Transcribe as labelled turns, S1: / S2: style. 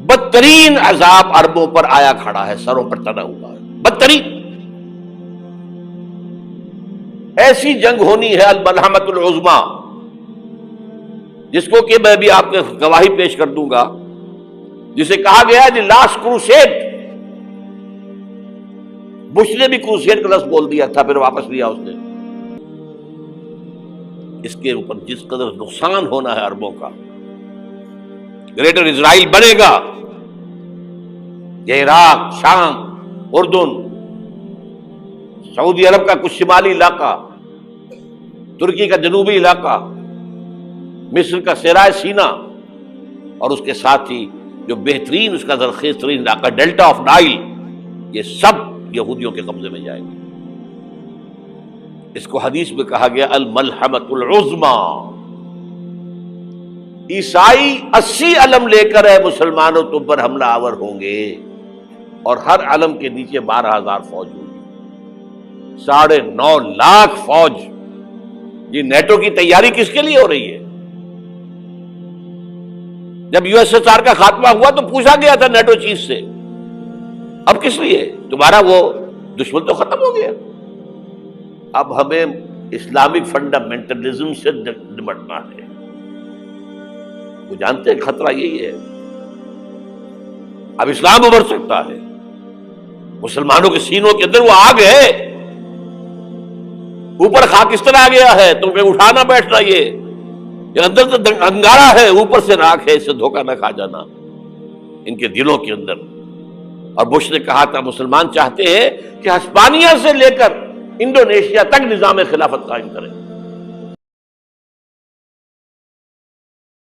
S1: بدترین عذاب عربوں پر آیا کھڑا ہے، سروں پر تنا ہوا ہے، بدترین ایسی جنگ ہونی ہے الملحمۃ العظمیٰ، جس کو کہ میں بھی آپ کے گواہی پیش کر دوں گا، جسے کہا گیا ہے لاسٹ کروسیڈ۔ بش نے بھی کروسیڈ کا لفظ بول دیا تھا، پھر واپس لیا اس نے۔ اس کے اوپر جس قدر نقصان ہونا ہے عربوں کا، گریٹر اسرائیل بنے گا، یہ عراق، شام، اردن، سعودی عرب کا کچھ شمالی علاقہ، ترکی کا جنوبی علاقہ، مصر کا صحرائے سینا، اور اس کے ساتھ ہی جو بہترین اس کا زرخیز ترین علاقہ ڈیلٹا آف نائل، یہ سب یہودیوں کے قبضے میں جائیں گے۔ اس کو حدیث میں کہا گیا الملحمۃ العظمیٰ۔ عیسائی 80 علم لے کر ہے مسلمانوں تم پر حملہ آور ہوں گے، اور ہر علم کے نیچے 12,000 فوج ہوگی، 9.5 لاکھ فوج۔ یہ نیٹو کی تیاری کس کے لیے ہو رہی ہے؟ جب یو ایس ایس آر کا خاتمہ ہوا تو پوچھا گیا تھا نیٹو چیف سے، اب کس لیے؟ تمہارا وہ دشمن تو ختم ہو گیا، اب ہمیں اسلامک فنڈامنٹلزم سے نمٹنا ہے۔ وہ جانتے ہیں خطرہ یہی ہے، اب اسلام ابھر سکتا ہے، مسلمانوں کے سینوں کے اندر وہ آگ ہے، اوپر خاکستر آ گیا ہے، تمہیں اٹھانا بیٹھنا، یہ اندر تو انگارہ ہے، اوپر سے راکھ ہے، اس سے دھوکہ نہ کھا جانا ان کے دلوں کے اندر۔ اور بش نے کہا تھا مسلمان چاہتے ہیں کہ ہسپانیہ سے لے کر انڈونیشیا تک نظام خلافت قائم کریں۔